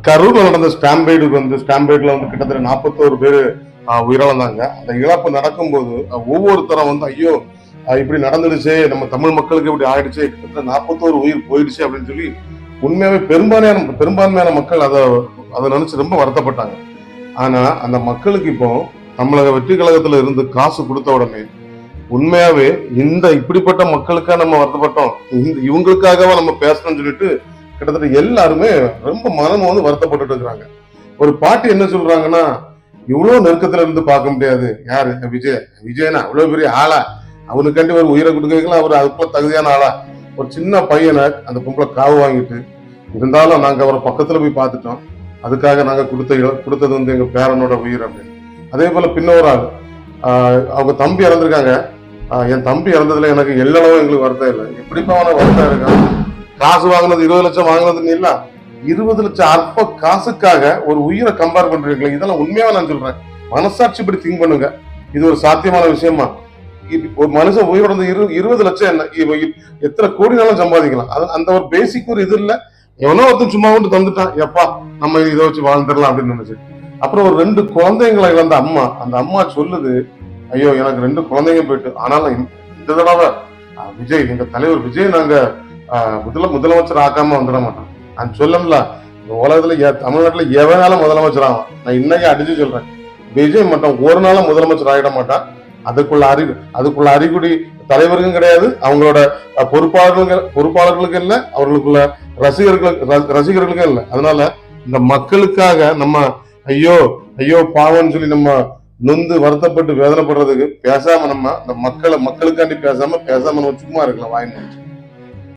கரூர்ல நடந்த ஸ்டாம்பேட்ல கிட்டத்தட்ட 41 பேர் உயிரிழந்தாங்க. அந்த இழப்பு நடக்கும்போது ஒவ்வொருத்தரும் ஐயோ இப்படி நடந்துடுச்சு, நம்ம தமிழ் மக்களுக்கு இப்படி ஆயிடுச்சு, கிட்டத்தட்ட 41 உயிர் போயிடுச்சு அப்படின்னு சொல்லி உண்மையாவே பெரும்பான்மையான மக்கள் அதை நினைச்சு ரொம்ப வருத்தப்பட்டாங்க. ஆனா அந்த மக்களுக்கு இப்போ தமிழக வெற்றி கழகத்துல இருந்து காசு கொடுத்த உடனே உண்மையாவே இப்படிப்பட்ட மக்களுக்கா நம்ம வருத்தப்பட்டோம், இவங்களுக்காகவா நம்ம பேசணும்னு சொல்லிட்டு கிட்டத்தட்ட எல்லாருமே ரொம்ப மனம் வருத்தப்பட்டு இருக்கிறாங்க. ஒரு பாட்டி என்ன சொல்றாங்கன்னா, இவ்வளவு நெருக்கத்துல இருந்து பார்க்க முடியாது, யாரு விஜயனா அவ்வளவு பெரிய ஆளா, அவனுக்காண்டி ஒரு உயிரை கொடுக்கலாம், அவர் அதுக்குள்ள தகுதியான ஆளா, ஒரு சின்ன பையனை அந்த பொம்பளை காவு வாங்கிட்டு இருந்தாலும் நாங்க அவரை பக்கத்துல போய் பார்த்துட்டோம், அதுக்காக நாங்க கொடுத்தது எங்க பேரனோட உயிர் அப்படின்னு. அதே போல பின்னொரு ஆள் அவங்க தம்பி இறந்திருக்காங்க. என் தம்பி இறந்ததுல எனக்கு எல்லளவும் எங்களுக்கு வருத்தம் இல்லை. எப்படிப்பா அவனை வருத்தம் இருக்கான், காசு வாங்கினது 20 லட்சம் வாங்கினதுன்னு இல்ல, 20 லட்சம் அற்ப காசுக்காக ஒரு உயிரை கம்பேர் பண்றீங்களா? இதெல்லாம் உண்மையாவே நான் சொல்றேன், மனசாட்சி இப்படி திங்க் பண்ணுங்க. இது ஒரு சாத்தியமான விஷயமா? ஒரு மனுஷன் உயிரோட 20 லட்சம் என்ன, எத்தனை கோடினாலும் சம்பாதிக்கலாம். அந்த ஒரு பேசிக் ஒரு இது இல்ல. எவனோ ஒருத்தன் சும்மா கொண்டு தந்துட்டான், எப்பா நம்ம இதை வச்சு வாழ்ந்துடலாம் அப்படின்னு நினைச்சு. அப்புறம் ஒரு 2 குழந்தைங்களை இழந்த அம்மா, அந்த அம்மா சொல்லுது, ஐயோ எனக்கு 2 குழந்தைங்க போயிட்டு, ஆனாலும் இந்த தடவை விஜய், எங்க தலைவர் விஜய் நாங்க முதலமைச்சர் ஆக்காம வந்துட மாட்டோம். நான் சொல்லல, உலகத்துல தமிழ்நாட்டுல எவனாலும் முதலமைச்சர் ஆகும். நான் இன்னைக்கு அடிச்சு சொல்றேன், விஜய் மட்டும் ஒரு நாளும் முதலமைச்சர் ஆகிட மாட்டான். அதுக்குள்ள அறிகுறி தலைவருக்கும் கிடையாது, அவங்களோட பொறுப்பாளர்களுக்கும் இல்ல, அவர்களுக்குள்ள ரசிகர்களுக்கும் இல்ல. அதனால இந்த மக்களுக்காக நம்ம ஐயோ ஐயோ பாவம்னு சொல்லி நம்ம நொந்து வருத்தப்பட்டு வேதனைப்படுறதுக்கு பேசாம நம்ம இந்த மக்களுக்காண்டி பேசாம நம்ம சும்மா இருக்கலாம் வாய்.